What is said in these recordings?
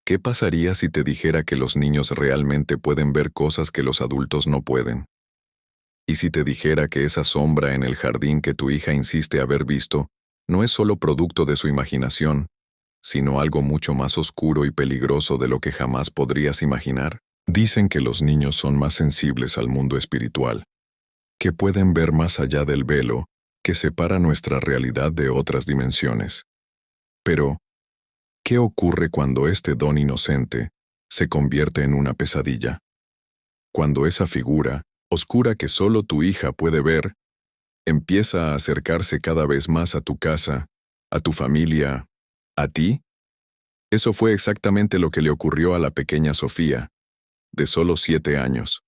¿Qué pasaría si te dijera que los niños realmente pueden ver cosas que los adultos no pueden? ¿Y si te dijera que esa sombra en el jardín que tu hija insiste haber visto no es solo producto de su imaginación, sino algo mucho más oscuro y peligroso de lo que jamás podrías imaginar? Dicen que los niños son más sensibles al mundo espiritual, que pueden ver más allá del velo que separa nuestra realidad de otras dimensiones. Pero, ¿qué ocurre cuando este don inocente se convierte en una pesadilla? Cuando esa figura, oscura que solo tu hija puede ver, empieza a acercarse cada vez más a tu casa, a tu familia, a ti. Eso fue exactamente lo que le ocurrió a la pequeña Sofía, de solo 7 años.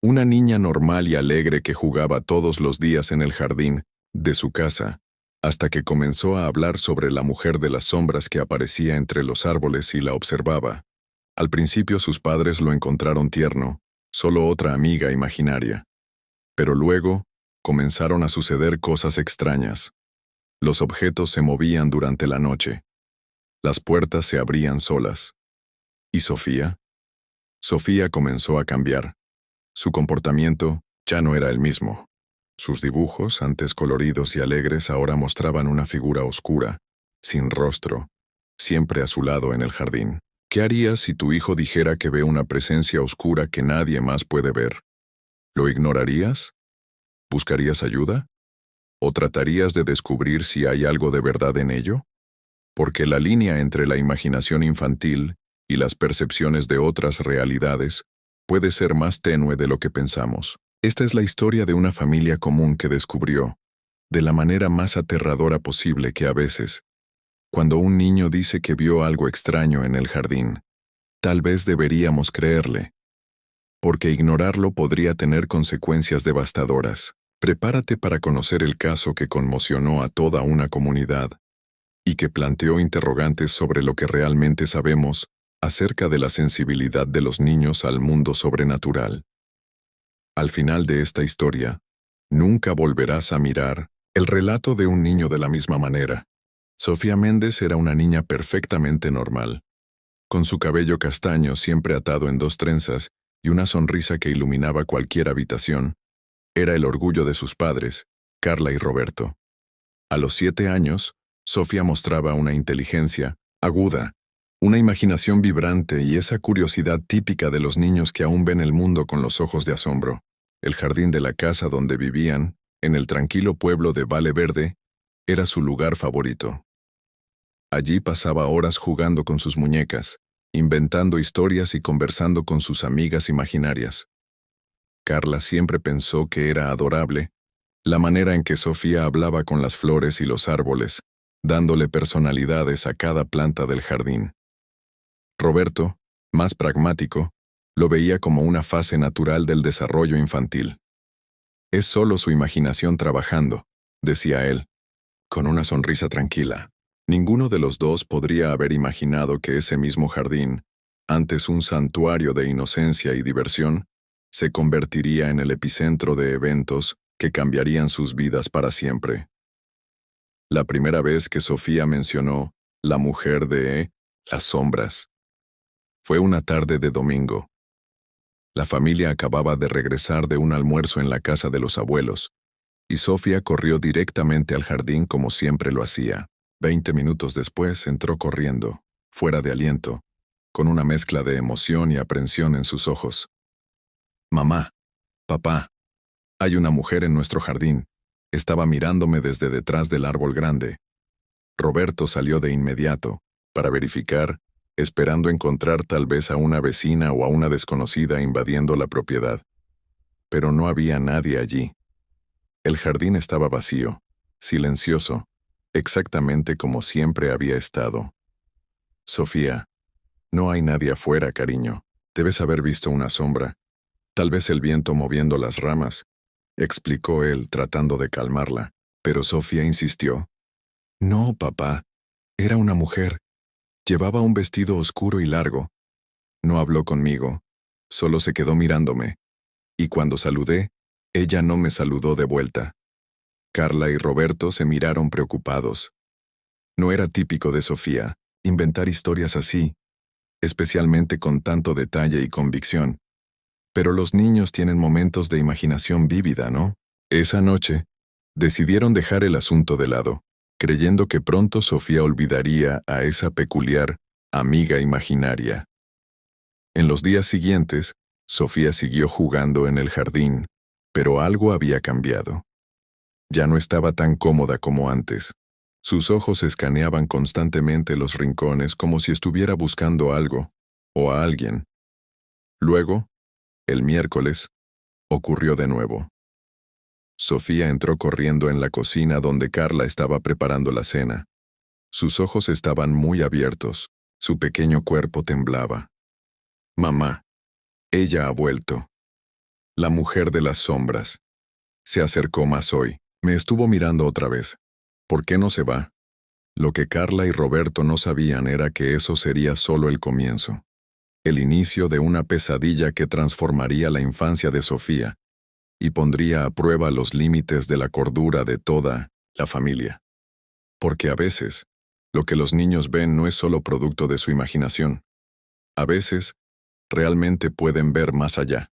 Una niña normal y alegre que jugaba todos los días en el jardín de su casa, hasta que comenzó a hablar sobre la mujer de las sombras que aparecía entre los árboles y la observaba. Al principio sus padres lo encontraron tierno, solo otra amiga imaginaria. Pero luego, comenzaron a suceder cosas extrañas. Los objetos se movían durante la noche. Las puertas se abrían solas. ¿Y Sofía? Sofía comenzó a cambiar. Su comportamiento ya no era el mismo. Sus dibujos, antes coloridos y alegres, ahora mostraban una figura oscura, sin rostro, siempre a su lado en el jardín. ¿Qué harías si tu hijo dijera que ve una presencia oscura que nadie más puede ver? ¿Lo ignorarías? ¿Buscarías ayuda? ¿O tratarías de descubrir si hay algo de verdad en ello? Porque la línea entre la imaginación infantil y las percepciones de otras realidades puede ser más tenue de lo que pensamos. Esta es la historia de una familia común que descubrió, de la manera más aterradora posible, que a veces, cuando un niño dice que vio algo extraño en el jardín, tal vez deberíamos creerle, porque ignorarlo podría tener consecuencias devastadoras. Prepárate para conocer el caso que conmocionó a toda una comunidad y que planteó interrogantes sobre lo que realmente sabemos acerca de la sensibilidad de los niños al mundo sobrenatural. Al final de esta historia, nunca volverás a mirar el relato de un niño de la misma manera. Sofía Méndez era una niña perfectamente normal, con su cabello castaño siempre atado en 2 trenzas y una sonrisa que iluminaba cualquier habitación. Era el orgullo de sus padres, Carla y Roberto. A los 7 años, Sofía mostraba una inteligencia aguda, una imaginación vibrante y esa curiosidad típica de los niños que aún ven el mundo con los ojos de asombro. El jardín de la casa donde vivían, en el tranquilo pueblo de Vale Verde, era su lugar favorito. Allí pasaba horas jugando con sus muñecas, inventando historias y conversando con sus amigas imaginarias. Carla siempre pensó que era adorable la manera en que Sofía hablaba con las flores y los árboles, dándole personalidades a cada planta del jardín. Roberto, más pragmático, lo veía como una fase natural del desarrollo infantil. Es solo su imaginación trabajando, decía él, con una sonrisa tranquila. Ninguno de los dos podría haber imaginado que ese mismo jardín, antes un santuario de inocencia y diversión, se convertiría en el epicentro de eventos que cambiarían sus vidas para siempre. La primera vez que Sofía mencionó la mujer de las sombras fue una tarde de domingo. La familia acababa de regresar de un almuerzo en la casa de los abuelos, y Sofía corrió directamente al jardín como siempre lo hacía. 20 minutos después entró corriendo, fuera de aliento, con una mezcla de emoción y aprensión en sus ojos. «Mamá, papá, hay una mujer en nuestro jardín. Estaba mirándome desde detrás del árbol grande». Roberto salió de inmediato, para verificar, esperando encontrar tal vez a una vecina o a una desconocida invadiendo la propiedad. Pero no había nadie allí. El jardín estaba vacío, silencioso, exactamente como siempre había estado. «Sofía, no hay nadie afuera, cariño. Debes haber visto una sombra. Tal vez el viento moviendo las ramas», explicó él tratando de calmarla, pero Sofía insistió. «No, papá, era una mujer. Llevaba un vestido oscuro y largo. No habló conmigo, solo se quedó mirándome. Y cuando saludé, ella no me saludó de vuelta». Carla y Roberto se miraron preocupados. No era típico de Sofía inventar historias así, especialmente con tanto detalle y convicción. Pero los niños tienen momentos de imaginación vívida, ¿no? Esa noche, decidieron dejar el asunto de lado, creyendo que pronto Sofía olvidaría a esa peculiar amiga imaginaria. En los días siguientes, Sofía siguió jugando en el jardín, pero algo había cambiado. Ya no estaba tan cómoda como antes. Sus ojos escaneaban constantemente los rincones como si estuviera buscando algo, o a alguien. Luego, el miércoles, ocurrió de nuevo. Sofía entró corriendo en la cocina donde Carla estaba preparando la cena. Sus ojos estaban muy abiertos, su pequeño cuerpo temblaba. Mamá, ella ha vuelto. La mujer de las sombras. Se acercó más hoy. Me estuvo mirando otra vez. ¿Por qué no se va? Lo que Carla y Roberto no sabían era que eso sería solo el comienzo. El inicio de una pesadilla que transformaría la infancia de Sofía y pondría a prueba los límites de la cordura de toda la familia. Porque a veces, lo que los niños ven no es solo producto de su imaginación. A veces, realmente pueden ver más allá.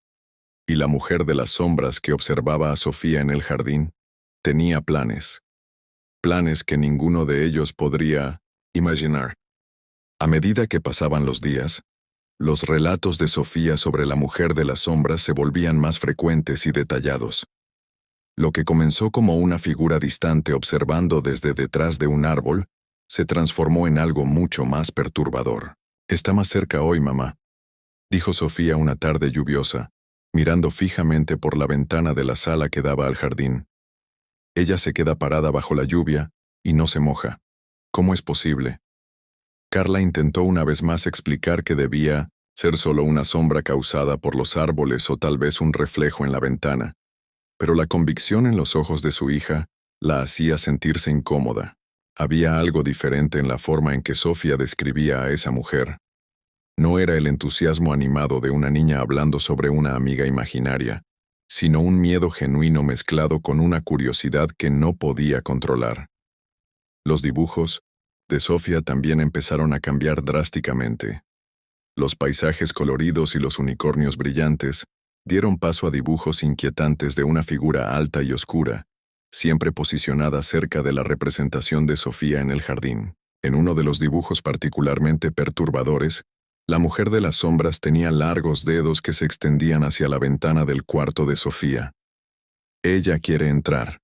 Y la mujer de las sombras que observaba a Sofía en el jardín tenía planes. Planes que ninguno de ellos podría imaginar. A medida que pasaban los días, los relatos de Sofía sobre la mujer de las sombras se volvían más frecuentes y detallados. Lo que comenzó como una figura distante observando desde detrás de un árbol, se transformó en algo mucho más perturbador. «Está más cerca hoy, mamá», dijo Sofía una tarde lluviosa, mirando fijamente por la ventana de la sala que daba al jardín. Ella se queda parada bajo la lluvia y no se moja. ¿Cómo es posible? Carla intentó una vez más explicar que debía ser solo una sombra causada por los árboles o tal vez un reflejo en la ventana, pero la convicción en los ojos de su hija la hacía sentirse incómoda. Había algo diferente en la forma en que Sofía describía a esa mujer. No era el entusiasmo animado de una niña hablando sobre una amiga imaginaria, sino un miedo genuino mezclado con una curiosidad que no podía controlar. Los dibujos de Sofía también empezaron a cambiar drásticamente. Los paisajes coloridos y los unicornios brillantes dieron paso a dibujos inquietantes de una figura alta y oscura, siempre posicionada cerca de la representación de Sofía en el jardín. En uno de los dibujos particularmente perturbadores, la mujer de las sombras tenía largos dedos que se extendían hacia la ventana del cuarto de Sofía. «Ella quiere entrar»,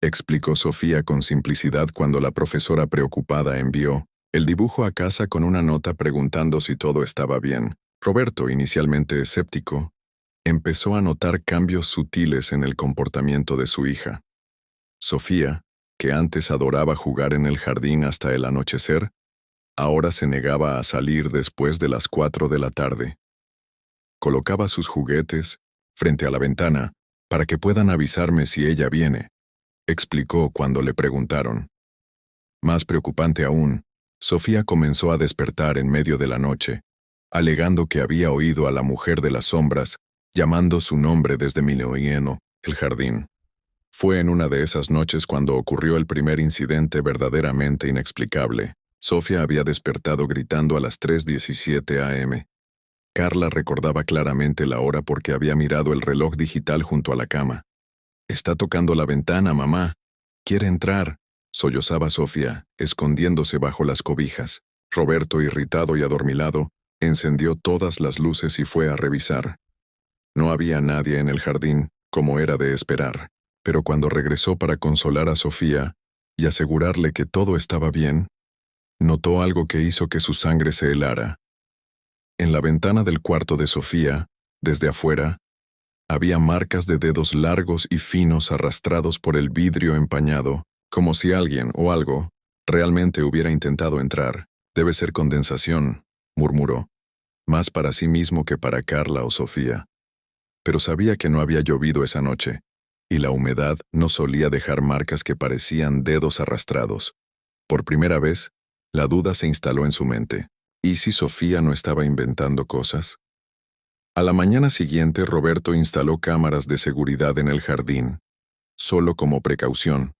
explicó Sofía con simplicidad cuando la profesora preocupada envió el dibujo a casa con una nota preguntando si todo estaba bien. Roberto, inicialmente escéptico, empezó a notar cambios sutiles en el comportamiento de su hija. Sofía, que antes adoraba jugar en el jardín hasta el anochecer, ahora se negaba a salir después de las 4 de la tarde. Colocaba sus juguetes frente a la ventana para que puedan avisarme si ella viene, explicó cuando le preguntaron. Más preocupante aún, Sofía comenzó a despertar en medio de la noche, alegando que había oído a la mujer de las sombras llamando su nombre desde Miloyeno, el jardín. Fue en una de esas noches cuando ocurrió el primer incidente verdaderamente inexplicable. Sofía había despertado gritando a las 3:17 am. Carla recordaba claramente la hora porque había mirado el reloj digital junto a la cama. «Está tocando la ventana, mamá. Quiere entrar», sollozaba Sofía, escondiéndose bajo las cobijas. Roberto, irritado y adormilado, encendió todas las luces y fue a revisar. No había nadie en el jardín, como era de esperar, pero cuando regresó para consolar a Sofía y asegurarle que todo estaba bien, notó algo que hizo que su sangre se helara. En la ventana del cuarto de Sofía, desde afuera, había marcas de dedos largos y finos arrastrados por el vidrio empañado, como si alguien o algo realmente hubiera intentado entrar. «Debe ser condensación», murmuró, más para sí mismo que para Carla o Sofía. Pero sabía que no había llovido esa noche, y la humedad no solía dejar marcas que parecían dedos arrastrados. Por primera vez, la duda se instaló en su mente. ¿Y si Sofía no estaba inventando cosas? A la mañana siguiente, Roberto instaló cámaras de seguridad en el jardín. Solo como precaución,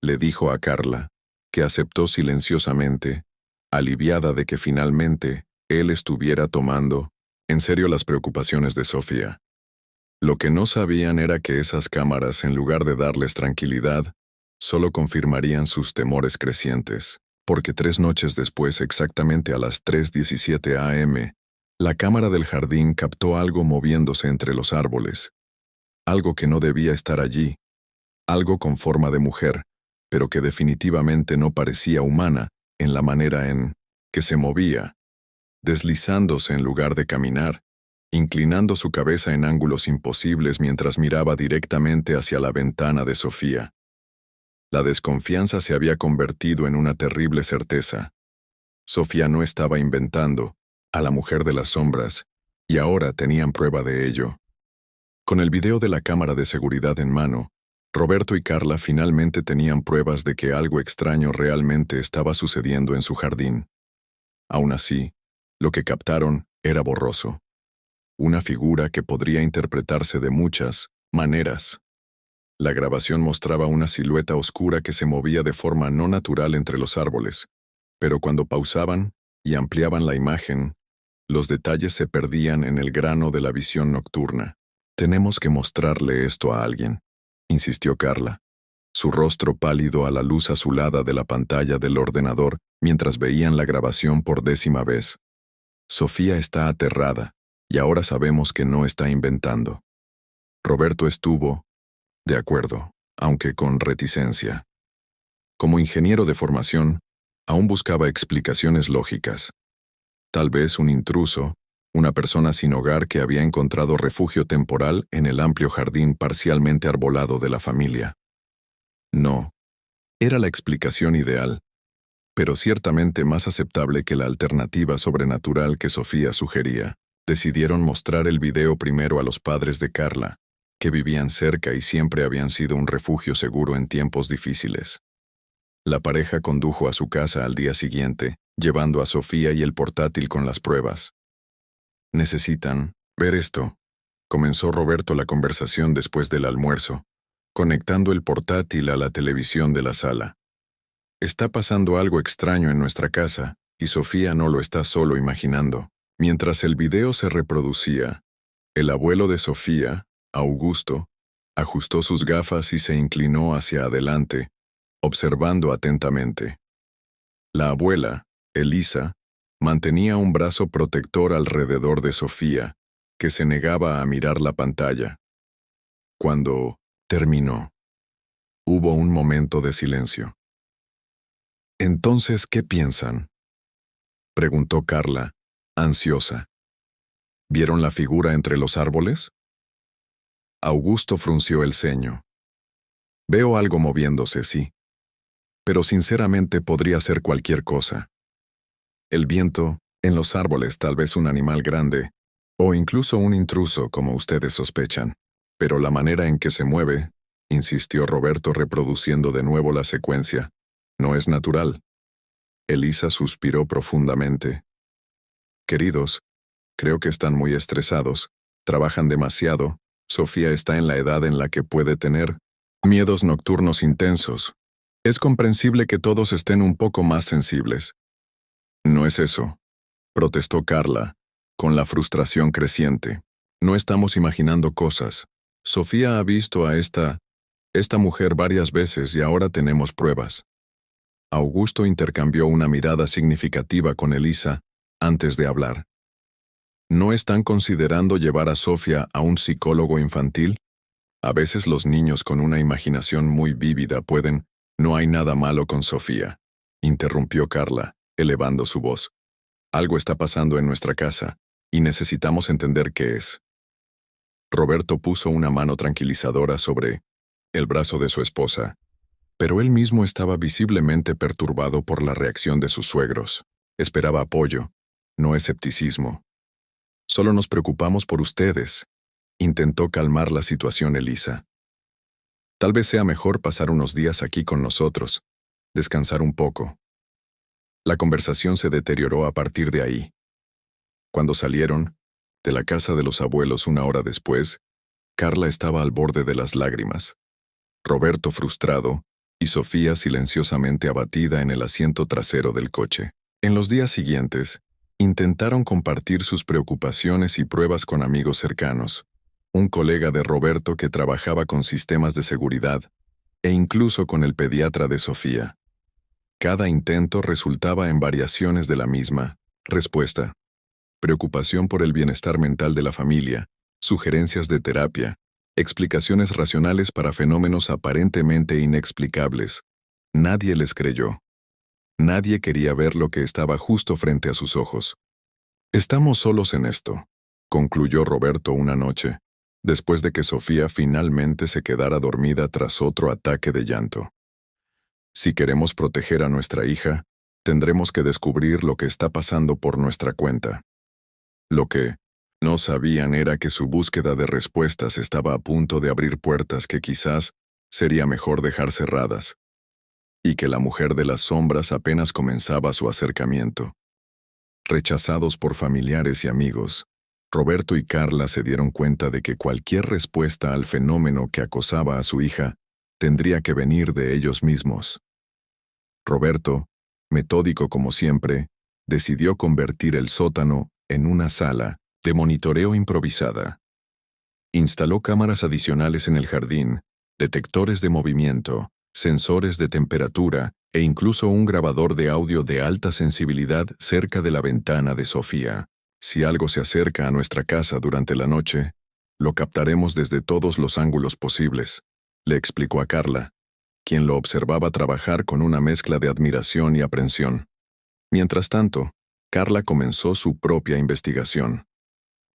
le dijo a Carla, que aceptó silenciosamente, aliviada de que finalmente él estuviera tomando en serio las preocupaciones de Sofía. Lo que no sabían era que esas cámaras, en lugar de darles tranquilidad, solo confirmarían sus temores crecientes, porque 3 noches después, exactamente a las 3:17 a.m., la cámara del jardín captó algo moviéndose entre los árboles, algo que no debía estar allí, algo con forma de mujer, pero que definitivamente no parecía humana en la manera en que se movía, deslizándose en lugar de caminar, inclinando su cabeza en ángulos imposibles mientras miraba directamente hacia la ventana de Sofía. La desconfianza se había convertido en una terrible certeza. Sofía no estaba inventando a la mujer de las sombras, y ahora tenían prueba de ello. Con el video de la cámara de seguridad en mano, Roberto y Carla finalmente tenían pruebas de que algo extraño realmente estaba sucediendo en su jardín. Aún así, lo que captaron era borroso. Una figura que podría interpretarse de muchas maneras. La grabación mostraba una silueta oscura que se movía de forma no natural entre los árboles, pero cuando pausaban y ampliaban la imagen, los detalles se perdían en el grano de la visión nocturna. «Tenemos que mostrarle esto a alguien», insistió Carla, su rostro pálido a la luz azulada de la pantalla del ordenador mientras veían la grabación por 10ª vez. Sofía está aterrada, y ahora sabemos que no está inventando. Roberto estuvo de acuerdo, aunque con reticencia. Como ingeniero de formación, aún buscaba explicaciones lógicas. Tal vez un intruso, una persona sin hogar que había encontrado refugio temporal en el amplio jardín parcialmente arbolado de la familia. No, era la explicación ideal, pero ciertamente más aceptable que la alternativa sobrenatural que Sofía sugería. Decidieron mostrar el video primero a los padres de Carla, que vivían cerca y siempre habían sido un refugio seguro en tiempos difíciles. La pareja condujo a su casa al día siguiente, llevando a Sofía y el portátil con las pruebas. «Necesitan ver esto», comenzó Roberto la conversación después del almuerzo, conectando el portátil a la televisión de la sala. «Está pasando algo extraño en nuestra casa, y Sofía no lo está solo imaginando». Mientras el video se reproducía, el abuelo de Sofía, Augusto, ajustó sus gafas y se inclinó hacia adelante, observando atentamente. La abuela, Elisa, mantenía un brazo protector alrededor de Sofía, que se negaba a mirar la pantalla. Cuando terminó, hubo un momento de silencio. «¿Entonces qué piensan?», preguntó Carla, ansiosa. «¿Vieron la figura entre los árboles?». Augusto frunció el ceño. «Veo algo moviéndose, sí. Pero sinceramente podría ser cualquier cosa. El viento, en los árboles tal vez un animal grande, o incluso un intruso como ustedes sospechan. Pero la manera en que se mueve», insistió Roberto reproduciendo de nuevo la secuencia, «no es natural». Elisa suspiró profundamente. «Queridos, creo que están muy estresados, trabajan demasiado. Sofía está en la edad en la que puede tener miedos nocturnos intensos. Es comprensible que todos estén un poco más sensibles». «No es eso», protestó Carla, con la frustración creciente. «No estamos imaginando cosas. Sofía ha visto a esta mujer varias veces y ahora tenemos pruebas». Augusto intercambió una mirada significativa con Elisa antes de hablar. «¿No están considerando llevar a Sofía a un psicólogo infantil? A veces los niños con una imaginación muy vívida pueden». «No hay nada malo con Sofía», interrumpió Carla, elevando su voz. «Algo está pasando en nuestra casa, y necesitamos entender qué es». Roberto puso una mano tranquilizadora sobre el brazo de su esposa, pero él mismo estaba visiblemente perturbado por la reacción de sus suegros. Esperaba apoyo, no escepticismo. «Solo nos preocupamos por ustedes», intentó calmar la situación Elisa. «Tal vez sea mejor pasar unos días aquí con nosotros, descansar un poco». La conversación se deterioró a partir de ahí. Cuando salieron de la casa de los abuelos 1 hora después, Carla estaba al borde de las lágrimas, Roberto frustrado y Sofía silenciosamente abatida en el asiento trasero del coche. En los días siguientes, Intentaron compartir sus preocupaciones y pruebas con amigos cercanos, un colega de Roberto que trabajaba con sistemas de seguridad, e incluso con el pediatra de Sofía. Cada intento resultaba en variaciones de la misma respuesta: preocupación por el bienestar mental de la familia, sugerencias de terapia, explicaciones racionales para fenómenos aparentemente inexplicables. Nadie les creyó. Nadie quería ver lo que estaba justo frente a sus ojos. «Estamos solos en esto», concluyó Roberto una noche, después de que Sofía finalmente se quedara dormida tras otro ataque de llanto. «Si queremos proteger a nuestra hija, tendremos que descubrir lo que está pasando por nuestra cuenta». Lo que no sabían era que su búsqueda de respuestas estaba a punto de abrir puertas que quizás sería mejor dejar cerradas, y que la mujer de las sombras apenas comenzaba su acercamiento. Rechazados por familiares y amigos, Roberto y Carla se dieron cuenta de que cualquier respuesta al fenómeno que acosaba a su hija tendría que venir de ellos mismos. Roberto, metódico como siempre, decidió convertir el sótano en una sala de monitoreo improvisada. Instaló cámaras adicionales en el jardín, detectores de movimiento, sensores de temperatura e incluso un grabador de audio de alta sensibilidad cerca de la ventana de Sofía. «Si algo se acerca a nuestra casa durante la noche, lo captaremos desde todos los ángulos posibles», le explicó a Carla, quien lo observaba trabajar con una mezcla de admiración y aprensión. Mientras tanto, Carla comenzó su propia investigación.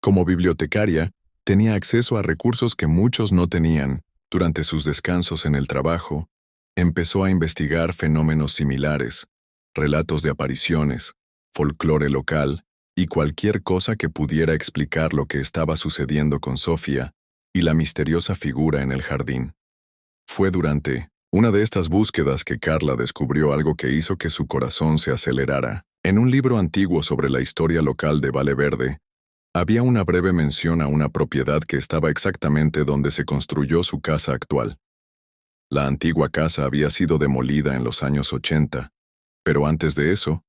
Como bibliotecaria, tenía acceso a recursos que muchos no tenían. Durante sus descansos en el trabajo, empezó a investigar fenómenos similares, relatos de apariciones, folclore local y cualquier cosa que pudiera explicar lo que estaba sucediendo con Sofía y la misteriosa figura en el jardín. Fue durante una de estas búsquedas que Carla descubrió algo que hizo que su corazón se acelerara. En un libro antiguo sobre la historia local de Vale Verde, había una breve mención a una propiedad que estaba exactamente donde se construyó su casa actual. La antigua casa había sido demolida en los años 80, pero antes de eso,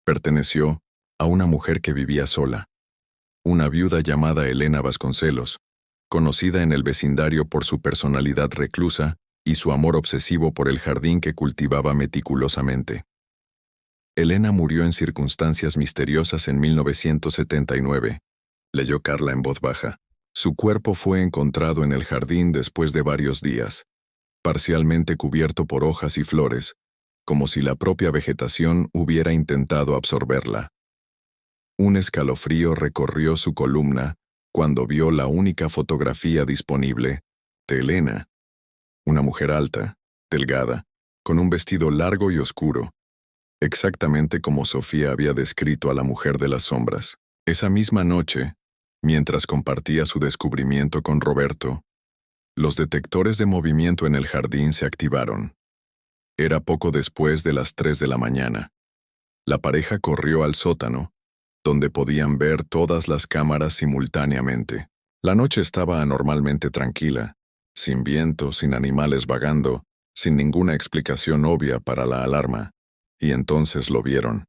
perteneció a una mujer que vivía sola, una viuda llamada Elena Vasconcelos, conocida en el vecindario por su personalidad reclusa y su amor obsesivo por el jardín que cultivaba meticulosamente. Elena murió en circunstancias misteriosas en 1979, leyó Carla en voz baja. Su cuerpo fue encontrado en el jardín después de varios días, parcialmente cubierto por hojas y flores, como si la propia vegetación hubiera intentado absorberla. Un escalofrío recorrió su columna cuando vio la única fotografía disponible de Elena, una mujer alta, delgada, con un vestido largo y oscuro, exactamente como Sofía había descrito a la mujer de las sombras. Esa misma noche, mientras compartía su descubrimiento con Roberto, los detectores de movimiento en el jardín se activaron. Era poco después de las 3 de la mañana. La pareja corrió al sótano, donde podían ver todas las cámaras simultáneamente. La noche estaba anormalmente tranquila, sin viento, sin animales vagando, sin ninguna explicación obvia para la alarma, y entonces lo vieron.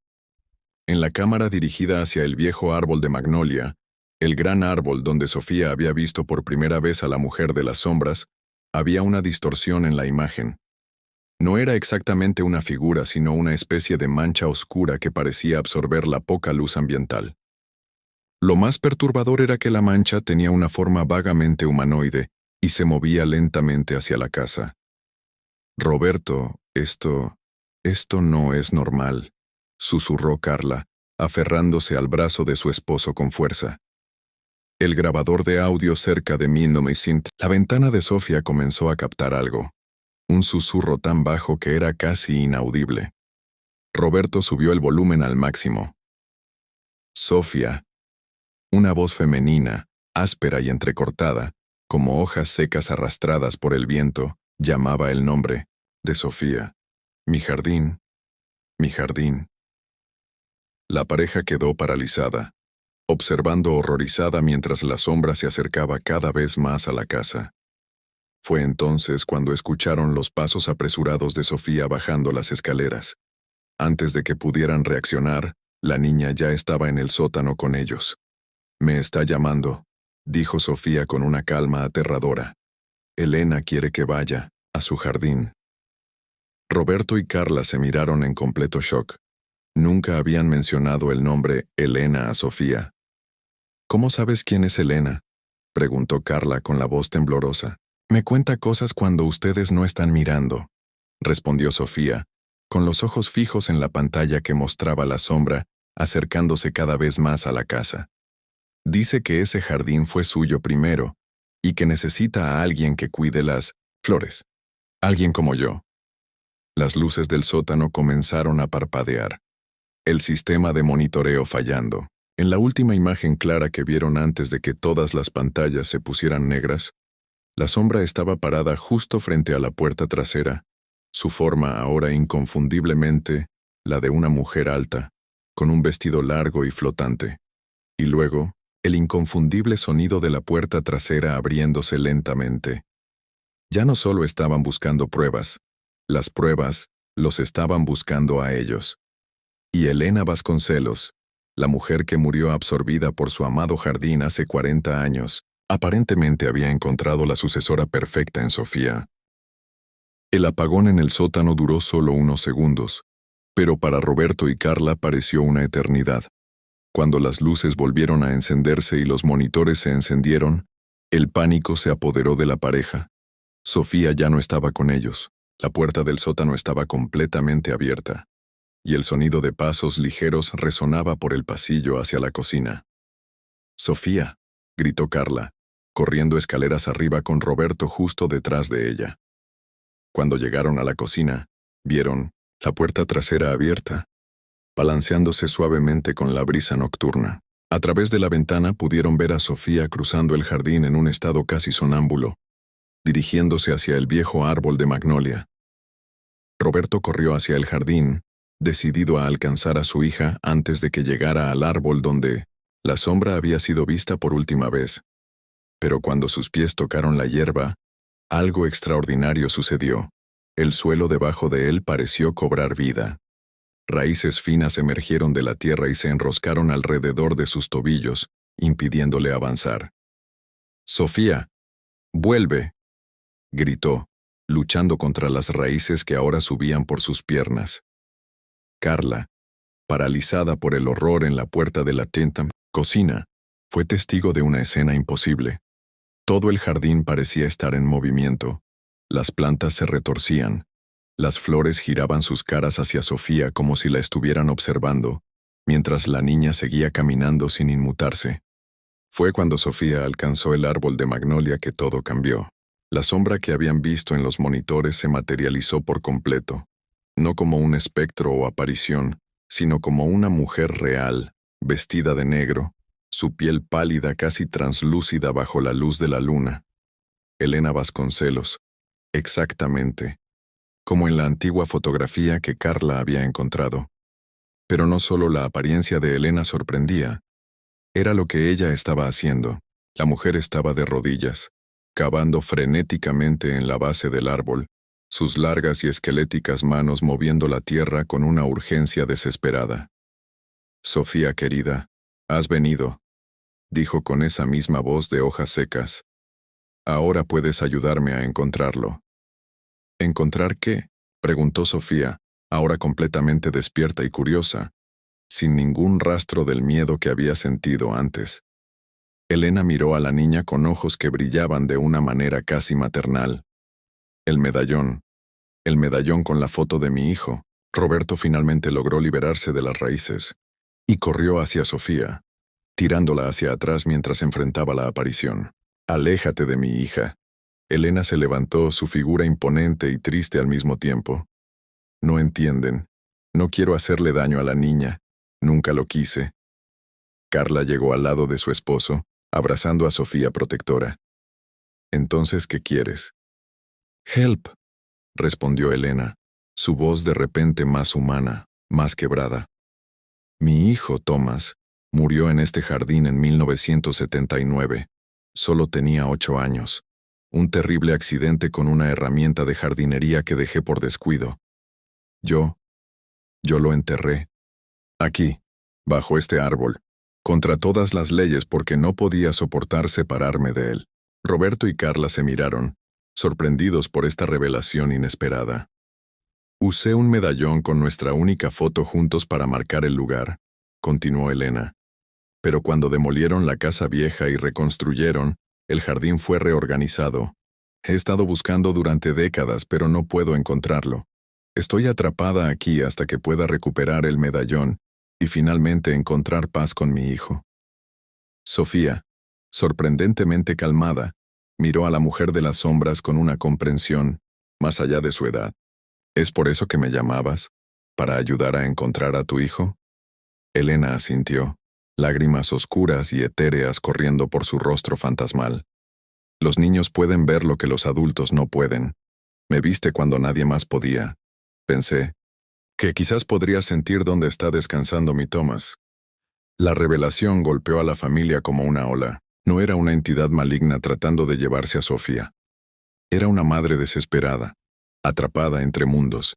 En la cámara dirigida hacia el viejo árbol de magnolia, el gran árbol donde Sofía había visto por primera vez a la mujer de las sombras, había una distorsión en la imagen. No era exactamente una figura, sino una especie de mancha oscura que parecía absorber la poca luz ambiental. Lo más perturbador era que la mancha tenía una forma vagamente humanoide y se movía lentamente hacia la casa. «Roberto, esto no es normal», susurró Carla, aferrándose al brazo de su esposo con fuerza. El grabador de audio cerca de mí no me siente. La ventana de Sofía comenzó a captar algo. Un susurro tan bajo que era casi inaudible. Roberto subió el volumen al máximo. «Sofía». Una voz femenina, áspera y entrecortada, como hojas secas arrastradas por el viento, llamaba el nombre de Sofía. «Mi jardín, mi jardín». La pareja quedó paralizada, observando horrorizada mientras la sombra se acercaba cada vez más a la casa. Fue entonces cuando escucharon los pasos apresurados de Sofía bajando las escaleras. Antes de que pudieran reaccionar, La niña ya estaba en el sótano con ellos. «Me está llamando», dijo Sofía con una calma aterradora. «Elena quiere que vaya a su jardín». Roberto y Carla se miraron en completo shock. Nunca habían mencionado el nombre Elena a Sofía. «¿Cómo sabes quién es Elena?», preguntó Carla con la voz temblorosa. «Me cuenta cosas cuando ustedes no están mirando», respondió Sofía, con los ojos fijos en la pantalla que mostraba la sombra, acercándose cada vez más a la casa. «Dice que ese jardín fue suyo primero, y que necesita a alguien que cuide las flores. Alguien como yo». Las luces del sótano comenzaron a parpadear. El sistema de monitoreo fallando. En la última imagen clara que vieron antes de que todas las pantallas se pusieran negras, la sombra estaba parada justo frente a la puerta trasera, su forma ahora inconfundiblemente la de una mujer alta, con un vestido largo y flotante. Y luego, el inconfundible sonido de la puerta trasera abriéndose lentamente. Ya no solo estaban buscando pruebas, las pruebas los estaban buscando a ellos. Y Elena Vasconcelos, la mujer que murió absorbida por su amado jardín hace 40 años, aparentemente había encontrado la sucesora perfecta en Sofía. El apagón en el sótano duró solo unos segundos, pero para Roberto y Carla pareció una eternidad. Cuando las luces volvieron a encenderse y los monitores se encendieron, el pánico se apoderó de la pareja. Sofía ya no estaba con ellos. La puerta del sótano estaba completamente abierta, y el sonido de pasos ligeros resonaba por el pasillo hacia la cocina. «Sofía», gritó Carla, corriendo escaleras arriba con Roberto justo detrás de ella. Cuando llegaron a la cocina, vieron la puerta trasera abierta, balanceándose suavemente con la brisa nocturna. A través de la ventana pudieron ver a Sofía cruzando el jardín en un estado casi sonámbulo, dirigiéndose hacia el viejo árbol de magnolia. Roberto corrió hacia el jardín, decidido a alcanzar a su hija antes de que llegara al árbol donde la sombra había sido vista por última vez. Pero cuando sus pies tocaron la hierba, algo extraordinario sucedió. El suelo debajo de él pareció cobrar vida. Raíces finas emergieron de la tierra y se enroscaron alrededor de sus tobillos, impidiéndole avanzar. «Sofía, vuelve», gritó, luchando contra las raíces que ahora subían por sus piernas. Carla, paralizada por el horror en la puerta de la tienda cocina, fue testigo de una escena imposible. Todo el jardín parecía estar en movimiento. Las plantas se retorcían. Las flores giraban sus caras hacia Sofía como si la estuvieran observando, mientras la niña seguía caminando sin inmutarse. Fue cuando Sofía alcanzó el árbol de magnolia que todo cambió. La sombra que habían visto en los monitores se materializó por completo, no como un espectro o aparición, sino como una mujer real, vestida de negro, su piel pálida casi translúcida bajo la luz de la luna. Elena Vasconcelos, exactamente, como en la antigua fotografía que Carla había encontrado. Pero no solo la apariencia de Elena sorprendía, era lo que ella estaba haciendo. La mujer estaba de rodillas, cavando frenéticamente en la base del árbol, sus largas y esqueléticas manos moviendo la tierra con una urgencia desesperada. «Sofía querida, has venido», dijo con esa misma voz de hojas secas. «Ahora puedes ayudarme a encontrarlo». «¿Encontrar qué?», preguntó Sofía, ahora completamente despierta y curiosa, sin ningún rastro del miedo que había sentido antes. Elena miró a la niña con ojos que brillaban de una manera casi maternal. El medallón con la foto de mi hijo. Roberto finalmente logró liberarse de las raíces y corrió hacia Sofía, tirándola hacia atrás mientras enfrentaba la aparición. «Aléjate de mi hija». Elena se levantó, su figura imponente y triste al mismo tiempo. «No entienden. No quiero hacerle daño a la niña. Nunca lo quise». Carla llegó al lado de su esposo, abrazando a Sofía protectora. «Entonces, ¿qué quieres?» «Help», respondió Elena, su voz de repente más humana, más quebrada. «Mi hijo, Thomas, murió en este jardín en 1979. Solo tenía 8 años. Un terrible accidente con una herramienta de jardinería que dejé por descuido. Yo lo enterré. Aquí». bajo este árbol, contra todas las leyes porque no podía soportar separarme de él. Roberto y Carla se miraron, sorprendidos por esta revelación inesperada. Usé un medallón con nuestra única foto juntos para marcar el lugar, continuó Elena. Pero cuando demolieron la casa vieja y reconstruyeron, el jardín fue reorganizado. He estado buscando durante décadas, pero no puedo encontrarlo. Estoy atrapada aquí hasta que pueda recuperar el medallón y finalmente encontrar paz con mi hijo. Sofía, sorprendentemente calmada, miró a la mujer de las sombras con una comprensión, más allá de su edad. ¿Es por eso que me llamabas? ¿Para ayudar a encontrar a tu hijo? Elena asintió, lágrimas oscuras y etéreas corriendo por su rostro fantasmal. Los niños pueden ver lo que los adultos no pueden. Me viste cuando nadie más podía. Pensé que quizás podría sentir dónde está descansando mi Thomas. La revelación golpeó a la familia como una ola. No era una entidad maligna tratando de llevarse a Sofía. Era una madre desesperada, atrapada entre mundos,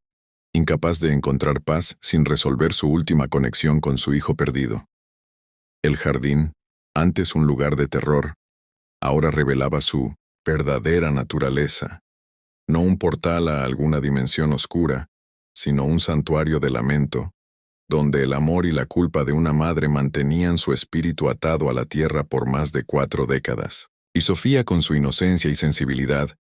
incapaz de encontrar paz sin resolver su última conexión con su hijo perdido. El jardín, antes un lugar de terror, ahora revelaba su verdadera naturaleza. No un portal a alguna dimensión oscura, sino un santuario de lamento, donde el amor y la culpa de una madre mantenían su espíritu atado a la tierra por más de 4 décadas. Y Sofía, con su inocencia y sensibilidad,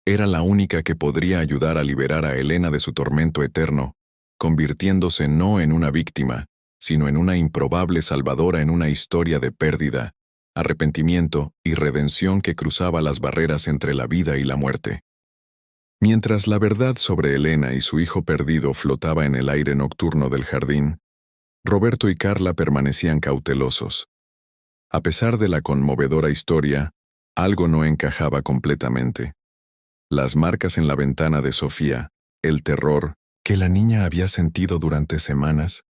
era la única que podría ayudar a liberar a Elena de su tormento eterno, convirtiéndose no en una víctima, sino en una improbable salvadora en una historia de pérdida, arrepentimiento y redención que cruzaba las barreras entre la vida y la muerte. Mientras la verdad sobre Elena y su hijo perdido flotaba en el aire nocturno del jardín, Roberto y Carla permanecían cautelosos. A pesar de la conmovedora historia, algo no encajaba completamente. Las marcas en la ventana de Sofía, el terror que la niña había sentido durante semanas,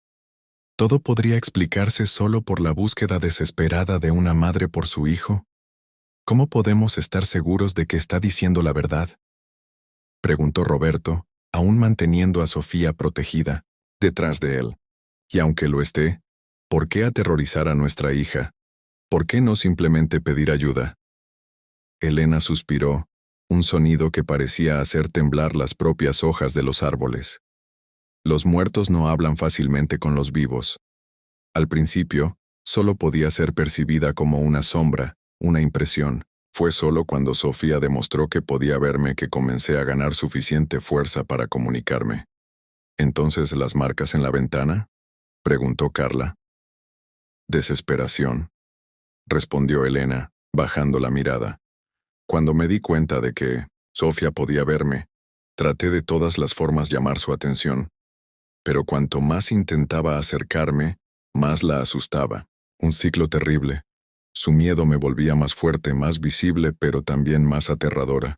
¿todo podría explicarse solo por la búsqueda desesperada de una madre por su hijo? ¿Cómo podemos estar seguros de que está diciendo la verdad?, preguntó Roberto, aún manteniendo a Sofía protegida, detrás de él. Y aunque lo esté, ¿por qué aterrorizar a nuestra hija? ¿Por qué no simplemente pedir ayuda? Elena suspiró, un sonido que parecía hacer temblar las propias hojas de los árboles. Los muertos no hablan fácilmente con los vivos. Al principio, solo podía ser percibida como una sombra, una impresión. Fue solo cuando Sofía demostró que podía verme que comencé a ganar suficiente fuerza para comunicarme. ¿Entonces las marcas en la ventana?, preguntó Carla. Desesperación, respondió Elena, bajando la mirada. Cuando me di cuenta de que Sofía podía verme, traté de todas las formas llamar su atención. Pero cuanto más intentaba acercarme, más la asustaba. Un ciclo terrible. Su miedo me volvía más fuerte, más visible, pero también más aterradora.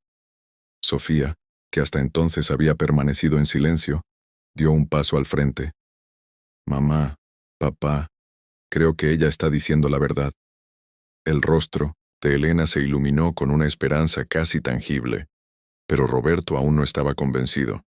Sofía, que hasta entonces había permanecido en silencio, dio un paso al frente. Mamá, papá, creo que ella está diciendo la verdad. El rostro de Elena se iluminó con una esperanza casi tangible, pero Roberto aún no estaba convencido.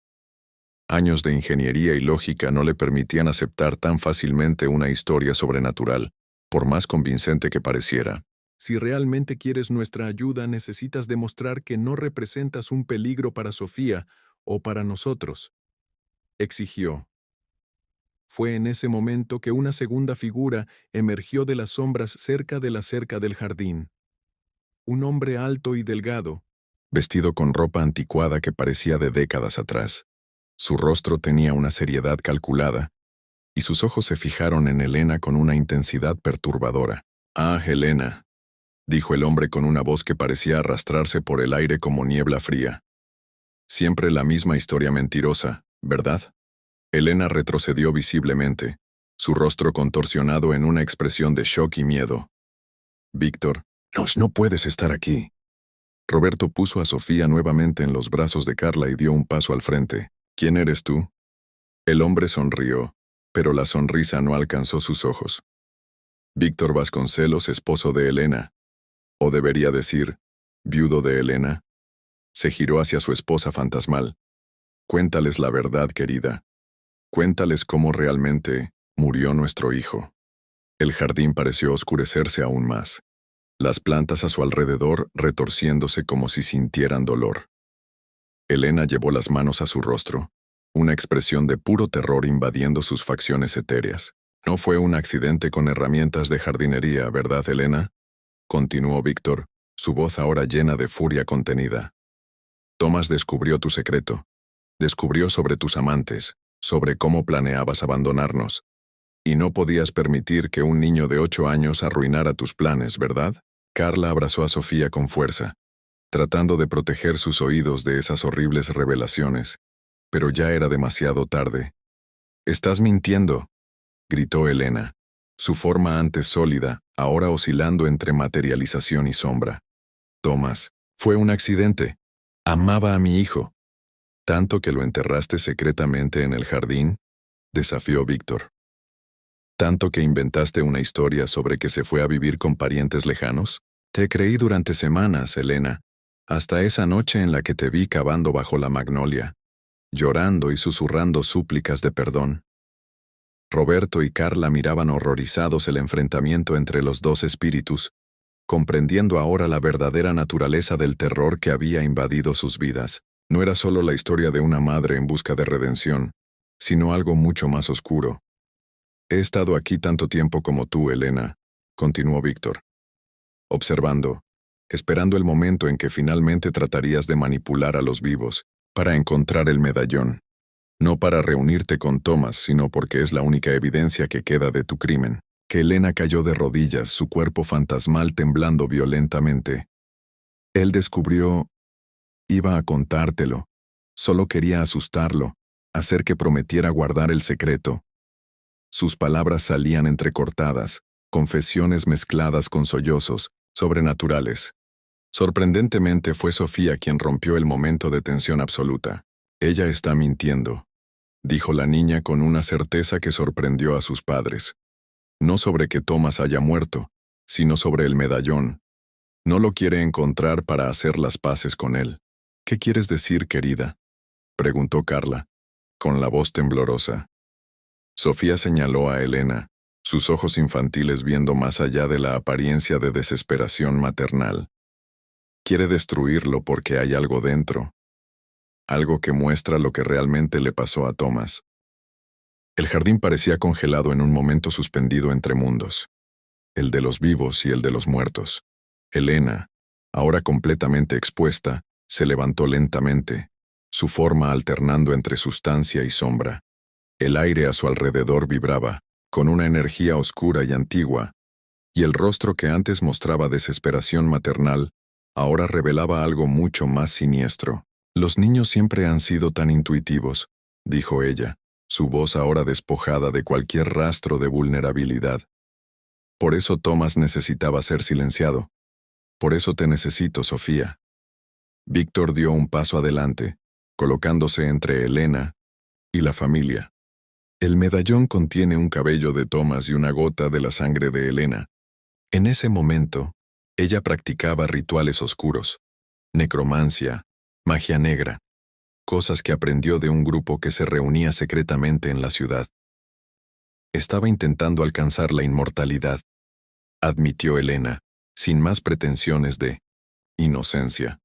Años de ingeniería y lógica no le permitían aceptar tan fácilmente una historia sobrenatural, por más convincente que pareciera. Si realmente quieres nuestra ayuda, necesitas demostrar que no representas un peligro para Sofía o para nosotros, exigió. Fue en ese momento que una segunda figura emergió de las sombras cerca de la cerca del jardín. Un hombre alto y delgado, vestido con ropa anticuada que parecía de décadas atrás. Su rostro tenía una seriedad calculada, y sus ojos se fijaron en Elena con una intensidad perturbadora. «Ah, Elena», dijo el hombre con una voz que parecía arrastrarse por el aire como niebla fría. «Siempre la misma historia mentirosa, ¿verdad?» Elena retrocedió visiblemente, su rostro contorsionado en una expresión de shock y miedo. «Víctor, no puedes estar aquí». Roberto puso a Sofía nuevamente en los brazos de Carla y dio un paso al frente. «¿Quién eres tú?» El hombre sonrió, pero la sonrisa no alcanzó sus ojos. «Víctor Vasconcelos, esposo de Elena. O debería decir, viudo de Elena». Se giró hacia su esposa fantasmal. «Cuéntales la verdad, querida. Cuéntales cómo realmente murió nuestro hijo». El jardín pareció oscurecerse aún más, las plantas a su alrededor retorciéndose como si sintieran dolor. Elena llevó las manos a su rostro, una expresión de puro terror invadiendo sus facciones etéreas. «No fue un accidente con herramientas de jardinería, ¿verdad, Elena?», continuó Víctor, su voz ahora llena de furia contenida. «Thomas descubrió tu secreto. Descubrió sobre tus amantes, sobre cómo planeabas abandonarnos. Y no podías permitir que un niño de 8 años arruinara tus planes, ¿verdad?». Carla abrazó a Sofía con fuerza, tratando de proteger sus oídos de esas horribles revelaciones, pero ya era demasiado tarde. «Estás mintiendo», gritó Elena, su forma antes sólida, ahora oscilando entre materialización y sombra. «Thomas, fue un accidente. Amaba a mi hijo». «¿Tanto que lo enterraste secretamente en el jardín?», desafió Víctor. «¿Tanto que inventaste una historia sobre que se fue a vivir con parientes lejanos? Te creí durante semanas, Elena, hasta esa noche en la que te vi cavando bajo la magnolia, llorando y susurrando súplicas de perdón». Roberto y Carla miraban horrorizados el enfrentamiento entre los dos espíritus, comprendiendo ahora la verdadera naturaleza del terror que había invadido sus vidas. No era solo la historia de una madre en busca de redención, sino algo mucho más oscuro. «He estado aquí tanto tiempo como tú, Elena», continuó Víctor, observando, esperando el momento en que finalmente tratarías de manipular a los vivos para encontrar el medallón. No para reunirte con Thomas, sino porque es la única evidencia que queda de tu crimen. Que Elena cayó de rodillas, su cuerpo fantasmal temblando violentamente. Él descubrió... Iba a contártelo. Solo quería asustarlo, hacer que prometiera guardar el secreto. Sus palabras salían entrecortadas, confesiones mezcladas con sollozos, sobrenaturales. Sorprendentemente fue Sofía quien rompió el momento de tensión absoluta. «Ella está mintiendo», dijo la niña con una certeza que sorprendió a sus padres. «No sobre que Thomas haya muerto, sino sobre el medallón. No lo quiere encontrar para hacer las paces con él». «¿Qué quieres decir, querida?», preguntó Carla, con la voz temblorosa. Sofía señaló a Elena, sus ojos infantiles viendo más allá de la apariencia de desesperación maternal. «Quiere destruirlo porque hay algo dentro. Algo que muestra lo que realmente le pasó a Thomas». El jardín parecía congelado en un momento suspendido entre mundos, el de los vivos y el de los muertos. Elena, ahora completamente expuesta, se levantó lentamente, su forma alternando entre sustancia y sombra. El aire a su alrededor vibraba, con una energía oscura y antigua, y el rostro que antes mostraba desesperación maternal, ahora revelaba algo mucho más siniestro. «Los niños siempre han sido tan intuitivos», dijo ella, su voz ahora despojada de cualquier rastro de vulnerabilidad. «Por eso Thomas necesitaba ser silenciado. Por eso te necesito, Sofía». Víctor dio un paso adelante, colocándose entre Elena y la familia. «El medallón contiene un cabello de Thomas y una gota de la sangre de Elena». En ese momento, ella practicaba rituales oscuros, necromancia, magia negra, cosas que aprendió de un grupo que se reunía secretamente en la ciudad. Estaba intentando alcanzar la inmortalidad, admitió Elena, sin más pretensiones de inocencia.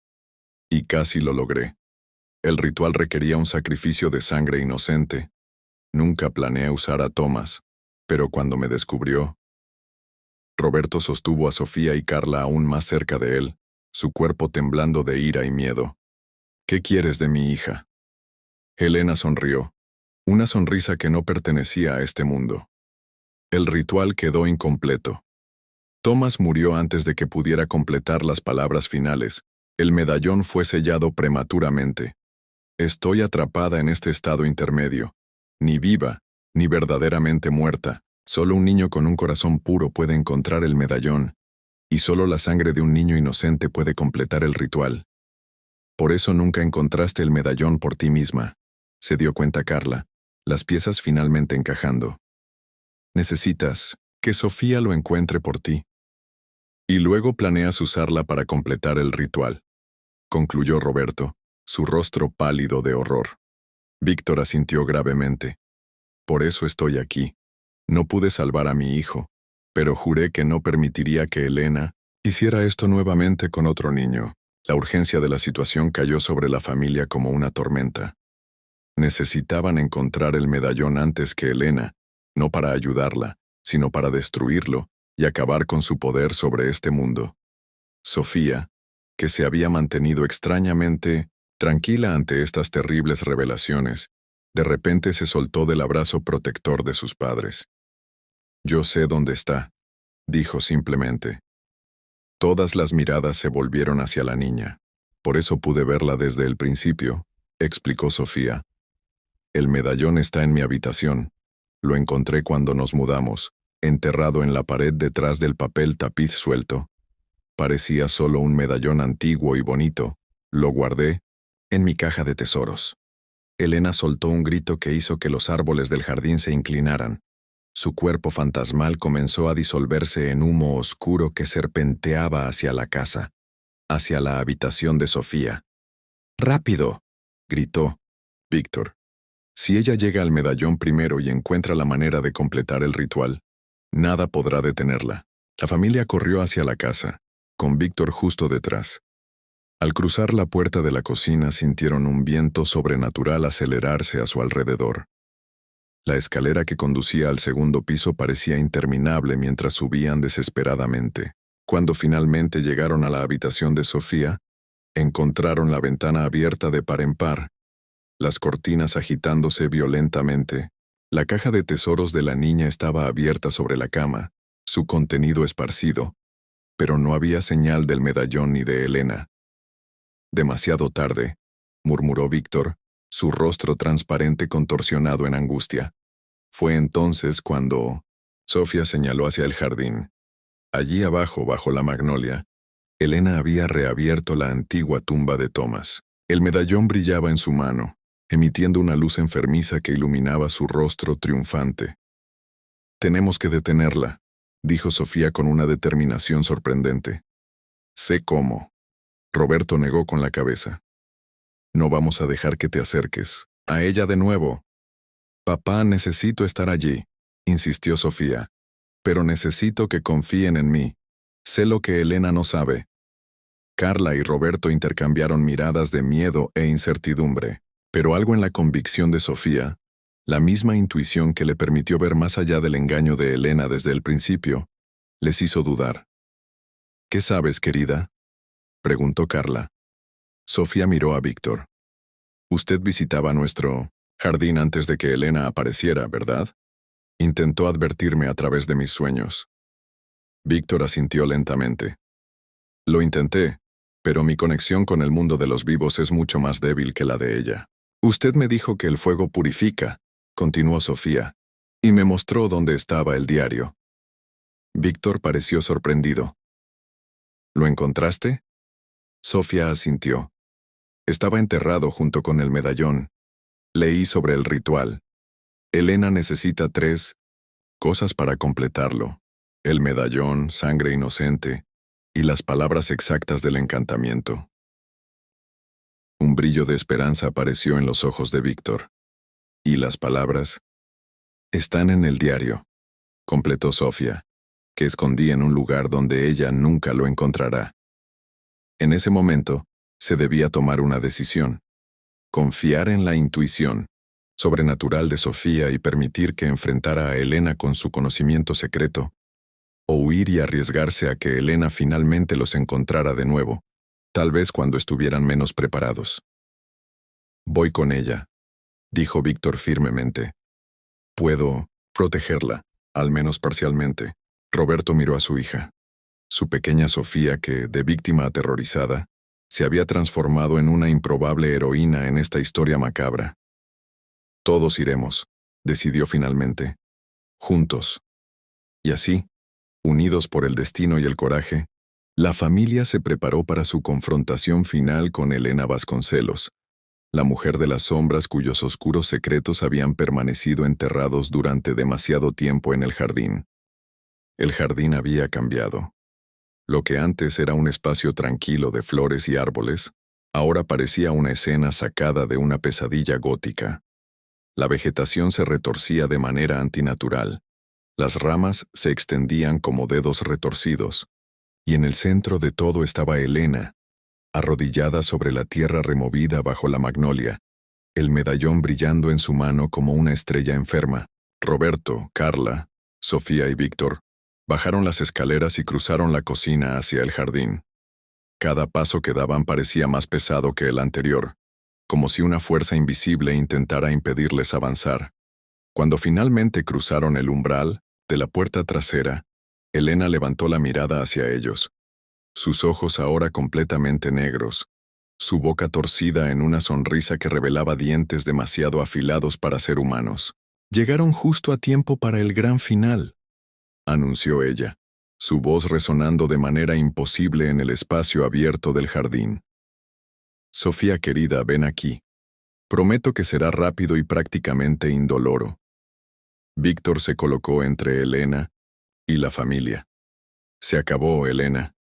Y casi lo logré. El ritual requería un sacrificio de sangre inocente. Nunca planeé usar a Thomas, pero cuando me descubrió... Roberto sostuvo a Sofía y Carla aún más cerca de él, su cuerpo temblando de ira y miedo. «¿Qué quieres de mi hija?». Elena sonrió, una sonrisa que no pertenecía a este mundo. El ritual quedó incompleto. Thomas murió antes de que pudiera completar las palabras finales. El medallón fue sellado prematuramente. Estoy atrapada en este estado intermedio, ni viva, ni verdaderamente muerta. Solo un niño con un corazón puro puede encontrar el medallón, y solo la sangre de un niño inocente puede completar el ritual. Por eso nunca encontraste el medallón por ti misma, se dio cuenta Carla, las piezas finalmente encajando. Necesitas que Sofía lo encuentre por ti. Y luego planeas usarla para completar el ritual, concluyó Roberto, su rostro pálido de horror. Víctor asintió gravemente. Por eso estoy aquí. No pude salvar a mi hijo, Pero juré que no permitiría que Elena hiciera esto nuevamente con otro niño. La urgencia de la situación cayó sobre la familia como una tormenta. Necesitaban encontrar el medallón antes que Elena, no para ayudarla, sino para destruirlo y acabar con su poder sobre este mundo. Sofía, que se había mantenido extrañamente tranquila ante estas terribles revelaciones, de repente se soltó del abrazo protector de sus padres. «Yo sé dónde está», dijo simplemente. Todas las miradas se volvieron hacia la niña. «Por eso pude verla desde el principio», explicó Sofía. «El medallón está en mi habitación. Lo encontré cuando nos mudamos, enterrado en la pared detrás del papel tapiz suelto. Parecía solo un medallón antiguo y bonito. Lo guardé en mi caja de tesoros». Elena soltó un grito que hizo que los árboles del jardín se inclinaran. Su cuerpo fantasmal comenzó a disolverse en humo oscuro que serpenteaba hacia la casa, hacia la habitación de Sofía. «¡Rápido!», gritó Víctor. «Si ella llega al medallón primero y encuentra la manera de completar el ritual, nada podrá detenerla». La familia corrió hacia la casa, con Víctor justo detrás. Al cruzar la puerta de la cocina sintieron un viento sobrenatural acelerarse a su alrededor. La escalera que conducía al segundo piso parecía interminable mientras subían desesperadamente. Cuando finalmente llegaron a la habitación de Sofía, encontraron la ventana abierta de par en par, las cortinas agitándose violentamente. La caja de tesoros de la niña estaba abierta sobre la cama, su contenido esparcido, pero no había señal del medallón ni de Elena. «Demasiado tarde», murmuró Víctor, su rostro transparente contorsionado en angustia. Fue entonces cuando Sofía señaló hacia el jardín. Allí abajo, bajo la magnolia, Elena había reabierto la antigua tumba de Thomas. El medallón brillaba en su mano, emitiendo una luz enfermiza que iluminaba su rostro triunfante. «Tenemos que detenerla», dijo Sofía con una determinación sorprendente. «Sé cómo». Roberto negó con la cabeza. «No vamos a dejar que te acerques a ella de nuevo». «Papá, necesito estar allí», insistió Sofía. «Pero necesito que confíen en mí. Sé lo que Elena no sabe». Carla y Roberto intercambiaron miradas de miedo e incertidumbre, pero algo en la convicción de Sofía, la misma intuición que le permitió ver más allá del engaño de Elena desde el principio, les hizo dudar. «¿Qué sabes, querida?», preguntó Carla. Sofía miró a Víctor. «Usted visitaba nuestro jardín antes de que Elena apareciera, ¿verdad? Intentó advertirme a través de mis sueños». Víctor asintió lentamente. «Lo intenté, pero mi conexión con el mundo de los vivos es mucho más débil que la de ella». «Usted me dijo que el fuego purifica», continuó Sofía, y me mostró dónde estaba el diario». Víctor pareció sorprendido. «¿Lo encontraste?». Sofía asintió. «Estaba enterrado junto con el medallón. Leí sobre el ritual. Elena necesita 3 cosas para completarlo: el medallón, sangre inocente, y las palabras exactas del encantamiento». Un brillo de esperanza apareció en los ojos de Víctor. «¿Y las palabras?». «Están en el diario», completó Sofía, «que escondí en un lugar donde ella nunca lo encontrará». En ese momento, se debía tomar una decisión: confiar en la intuición sobrenatural de Sofía y permitir que enfrentara a Elena con su conocimiento secreto, o huir y arriesgarse a que Elena finalmente los encontrara de nuevo, tal vez cuando estuvieran menos preparados. «Voy con ella», dijo Víctor firmemente. «Puedo protegerla, al menos parcialmente». Roberto miró a su hija. Su pequeña Sofía, que, de víctima aterrorizada, se había transformado en una improbable heroína en esta historia macabra. «Todos iremos», decidió finalmente. «Juntos». Y así, unidos por el destino y el coraje, la familia se preparó para su confrontación final con Elena Vasconcelos, la mujer de las sombras cuyos oscuros secretos habían permanecido enterrados durante demasiado tiempo en el jardín. El jardín había cambiado. Lo que antes era un espacio tranquilo de flores y árboles, ahora parecía una escena sacada de una pesadilla gótica. La vegetación se retorcía de manera antinatural. Las ramas se extendían como dedos retorcidos, y en el centro de todo estaba Elena, arrodillada sobre la tierra removida bajo la magnolia, el medallón brillando en su mano como una estrella enferma. Roberto, Carla, Sofía y Víctor bajaron las escaleras y cruzaron la cocina hacia el jardín. Cada paso que daban parecía más pesado que el anterior, como si una fuerza invisible intentara impedirles avanzar. Cuando finalmente cruzaron el umbral de la puerta trasera, Elena levantó la mirada hacia ellos. Sus ojos ahora completamente negros, su boca torcida en una sonrisa que revelaba dientes demasiado afilados para ser humanos. «Llegaron justo a tiempo para el gran final», anunció ella, su voz resonando de manera imposible en el espacio abierto del jardín. «Sofía querida, ven aquí. Prometo que será rápido y prácticamente indoloro». Víctor se colocó entre Elena y la familia. «Se acabó, Elena.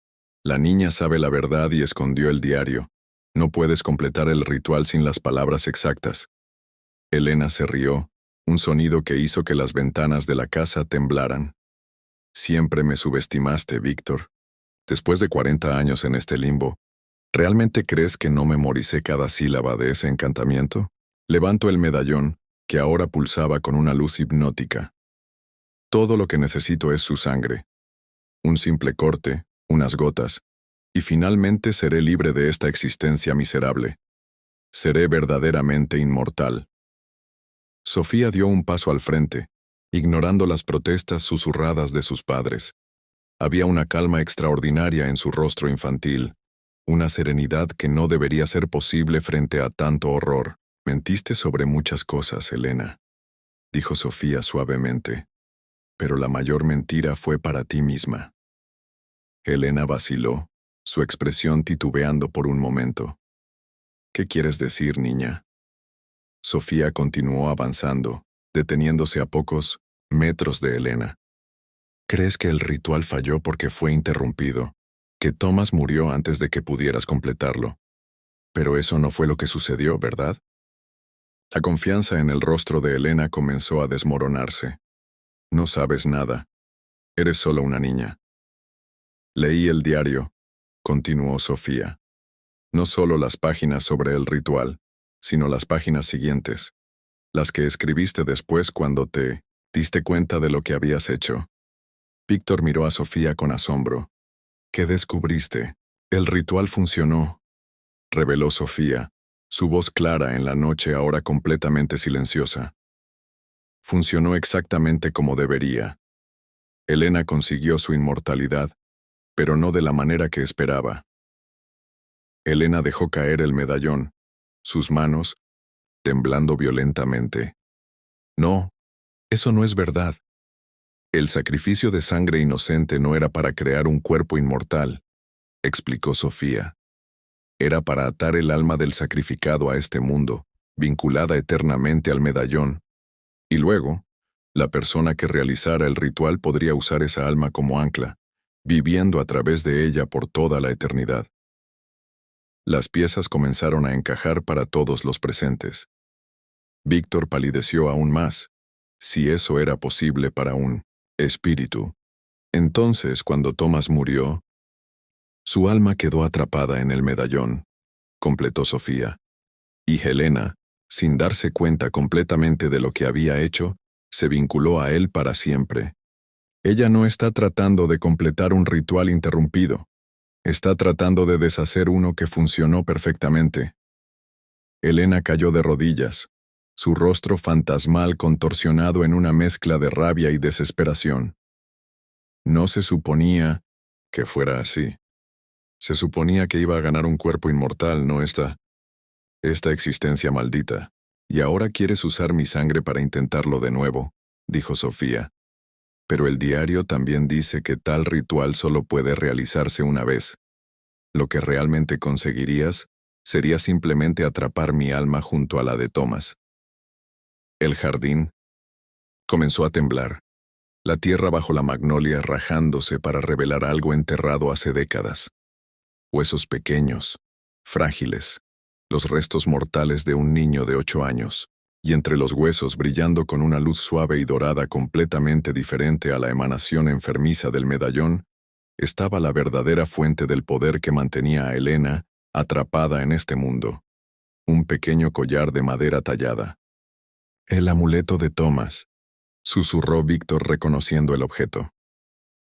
La niña sabe la verdad y escondió el diario. No puedes completar el ritual sin las palabras exactas». Elena se rió, un sonido que hizo que las ventanas de la casa temblaran. «Siempre me subestimaste, Víctor. Después de 40 años en este limbo, ¿realmente crees que no memoricé cada sílaba de ese encantamiento?» Levanto el medallón, que ahora pulsaba con una luz hipnótica. «Todo lo que necesito es su sangre. Un simple corte, unas gotas, y finalmente seré libre de esta existencia miserable. Seré verdaderamente inmortal». Sofía dio un paso al frente, ignorando las protestas susurradas de sus padres. Había una calma extraordinaria en su rostro infantil, una serenidad que no debería ser posible frente a tanto horror. «Mentiste sobre muchas cosas, Elena», dijo Sofía suavemente, «pero la mayor mentira fue para ti misma». Elena vaciló, su expresión titubeando por un momento. «¿Qué quieres decir, niña?». Sofía continuó avanzando, deteniéndose a pocos metros de Elena. «¿Crees que el ritual falló porque fue interrumpido? Que Thomas murió antes de que pudieras completarlo? Pero eso no fue lo que sucedió, ¿verdad?». La confianza en el rostro de Elena comenzó a desmoronarse. «No sabes nada. Eres solo una niña». «Leí el diario», continuó Sofía. «No solo las páginas sobre el ritual, sino las páginas siguientes, las que escribiste después cuando te diste cuenta de lo que habías hecho». Víctor miró a Sofía con asombro. «¿Qué descubriste?». «El ritual funcionó», reveló Sofía, su voz clara en la noche ahora completamente silenciosa. «Funcionó exactamente como debería. Elena consiguió su inmortalidad, pero no de la manera que esperaba». Elena dejó caer el medallón, sus manos temblando violentamente. «No, eso no es verdad. El sacrificio de sangre inocente no era para crear un cuerpo inmortal», explicó Sofía. «Era para atar el alma del sacrificado a este mundo, vinculada eternamente al medallón. Y luego, la persona que realizara el ritual podría usar esa alma como ancla, viviendo a través de ella por toda la eternidad». Las piezas comenzaron a encajar para todos los presentes. Víctor palideció aún más, si eso era posible para un espíritu. Entonces, cuando Thomas murió, su alma quedó atrapada en el medallón, completó Sofía. Y Helena, sin darse cuenta completamente de lo que había hecho, se vinculó a él para siempre. Ella no está tratando de completar un ritual interrumpido. Está tratando de deshacer uno que funcionó perfectamente. Elena cayó de rodillas, su rostro fantasmal contorsionado en una mezcla de rabia y desesperación. No se suponía que fuera así. Se suponía que iba a ganar un cuerpo inmortal, no esta existencia maldita. «Y ahora quieres usar mi sangre para intentarlo de nuevo», dijo Sofía. «Pero el diario también dice que tal ritual solo puede realizarse una vez. Lo que realmente conseguirías sería simplemente atrapar mi alma junto a la de Thomas». El jardín comenzó a temblar, la tierra bajo la magnolia rajándose para revelar algo enterrado hace décadas. Huesos pequeños, frágiles, los restos mortales de un niño de 8 años. y entre los huesos, brillando con una luz suave y dorada completamente diferente a la emanación enfermiza del medallón, estaba la verdadera fuente del poder que mantenía a Elena atrapada en este mundo. Un pequeño collar de madera tallada. El amuleto de Thomas, susurró Víctor reconociendo el objeto.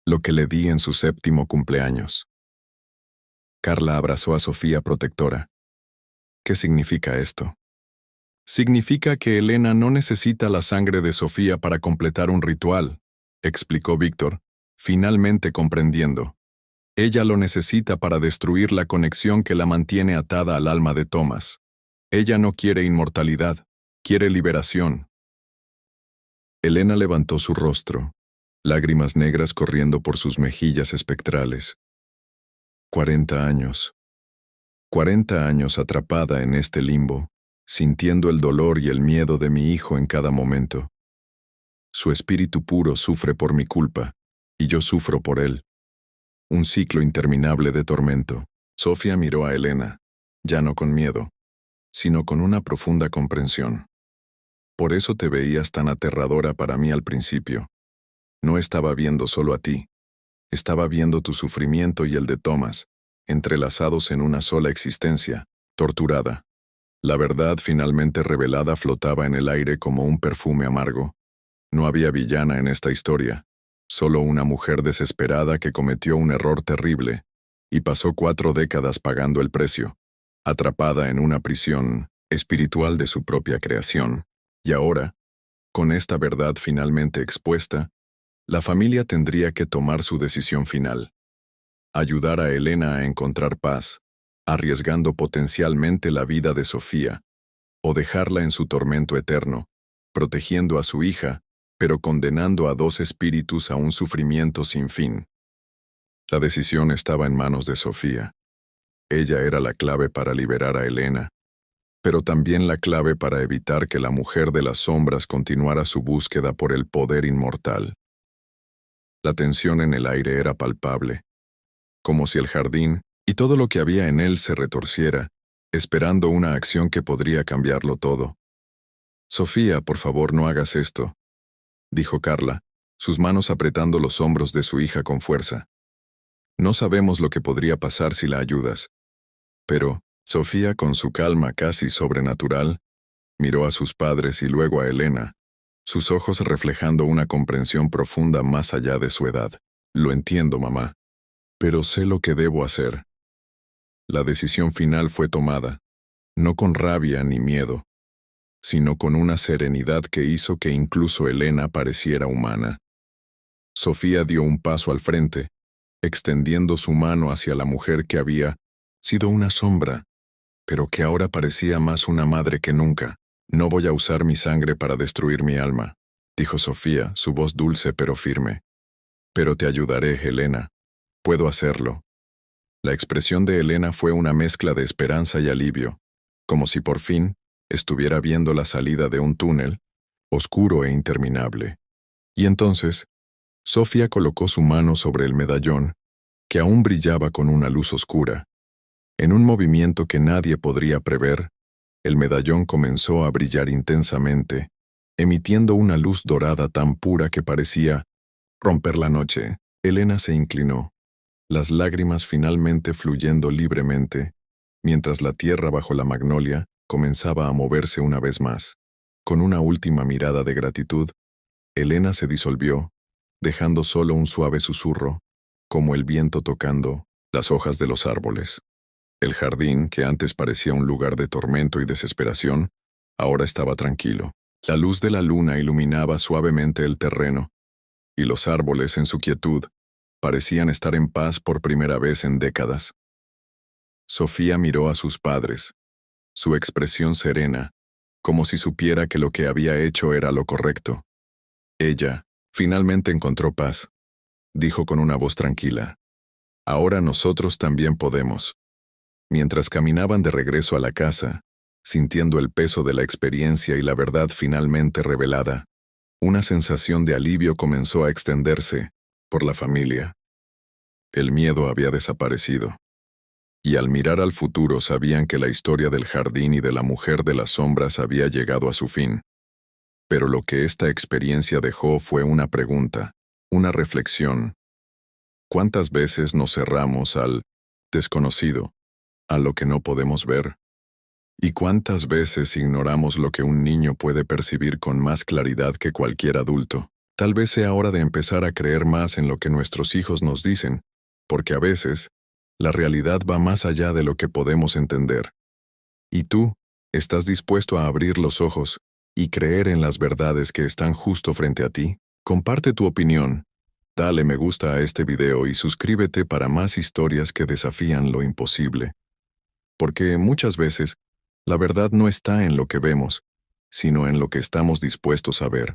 Lo que le di en su 7º cumpleaños. Carla abrazó a Sofía protectora. ¿Qué significa esto? Significa que Elena no necesita la sangre de Sofía para completar un ritual, explicó Víctor, finalmente comprendiendo. Ella lo necesita para destruir la conexión que la mantiene atada al alma de Thomas. Ella no quiere inmortalidad, quiere liberación. Elena levantó su rostro, lágrimas negras corriendo por sus mejillas espectrales. 40 años. 40 años atrapada en este limbo, sintiendo el dolor y el miedo de mi hijo en cada momento. Su espíritu puro sufre por mi culpa, y yo sufro por él. Un ciclo interminable de tormento. Sofía miró a Elena, ya no con miedo, sino con una profunda comprensión. Por eso te veías tan aterradora para mí al principio. No estaba viendo solo a ti. Estaba viendo tu sufrimiento y el de Thomas, entrelazados en una sola existencia, torturada. La verdad finalmente revelada flotaba en el aire como un perfume amargo. No había villana en esta historia, solo una mujer desesperada que cometió un error terrible y pasó 4 décadas pagando el precio, atrapada en una prisión espiritual de su propia creación. Y ahora, con esta verdad finalmente expuesta, la familia tendría que tomar su decisión final. Ayudar a Elena a encontrar paz, arriesgando potencialmente la vida de Sofía, o dejarla en su tormento eterno, protegiendo a su hija, pero condenando a 2 espíritus a un sufrimiento sin fin. La decisión estaba en manos de Sofía. Ella era la clave para liberar a Elena, pero también la clave para evitar que la mujer de las sombras continuara su búsqueda por el poder inmortal. La tensión en el aire era palpable, como si el jardín y todo lo que había en él se retorciera, esperando una acción que podría cambiarlo todo. Sofía, por favor, no hagas esto, dijo Carla, sus manos apretando los hombros de su hija con fuerza. No sabemos lo que podría pasar si la ayudas. Pero, Sofía, con su calma casi sobrenatural, miró a sus padres y luego a Elena, sus ojos reflejando una comprensión profunda más allá de su edad. Lo entiendo, mamá, pero sé lo que debo hacer. La decisión final fue tomada, no con rabia ni miedo, sino con una serenidad que hizo que incluso Elena pareciera humana. Sofía dio un paso al frente, extendiendo su mano hacia la mujer que había sido una sombra, pero que ahora parecía más una madre que nunca. No voy a usar mi sangre para destruir mi alma, dijo Sofía, su voz dulce pero firme. Pero te ayudaré, Elena. Puedo hacerlo. La expresión de Elena fue una mezcla de esperanza y alivio, como si por fin estuviera viendo la salida de un túnel, oscuro e interminable. Y entonces, Sofía colocó su mano sobre el medallón, que aún brillaba con una luz oscura. En un movimiento que nadie podría prever, el medallón comenzó a brillar intensamente, emitiendo una luz dorada tan pura que parecía romper la noche. Elena se inclinó, las lágrimas finalmente fluyendo libremente, mientras la tierra bajo la magnolia comenzaba a moverse una vez más. Con una última mirada de gratitud, Elena se disolvió, dejando solo un suave susurro, como el viento tocando las hojas de los árboles. El jardín, que antes parecía un lugar de tormento y desesperación, ahora estaba tranquilo. La luz de la luna iluminaba suavemente el terreno, y los árboles, en su quietud, parecían estar en paz por primera vez en décadas. Sofía miró a sus padres, su expresión serena, como si supiera que lo que había hecho era lo correcto. Ella, finalmente encontró paz, dijo con una voz tranquila. Ahora nosotros también podemos. Mientras caminaban de regreso a la casa, sintiendo el peso de la experiencia y la verdad finalmente revelada, una sensación de alivio comenzó a extenderse por la familia. El miedo había desaparecido. y al mirar al futuro sabían que la historia del jardín y de la mujer de las sombras había llegado a su fin. Pero lo que esta experiencia dejó fue una pregunta, una reflexión. ¿Cuántas veces nos cerramos al desconocido, a lo que no podemos ver? ¿Y cuántas veces ignoramos lo que un niño puede percibir con más claridad que cualquier adulto? Tal vez sea hora de empezar a creer más en lo que nuestros hijos nos dicen, porque a veces, la realidad va más allá de lo que podemos entender. ¿Y tú, estás dispuesto a abrir los ojos y creer en las verdades que están justo frente a ti? Comparte tu opinión, dale me gusta a este video y suscríbete para más historias que desafían lo imposible. Porque muchas veces, la verdad no está en lo que vemos, sino en lo que estamos dispuestos a ver.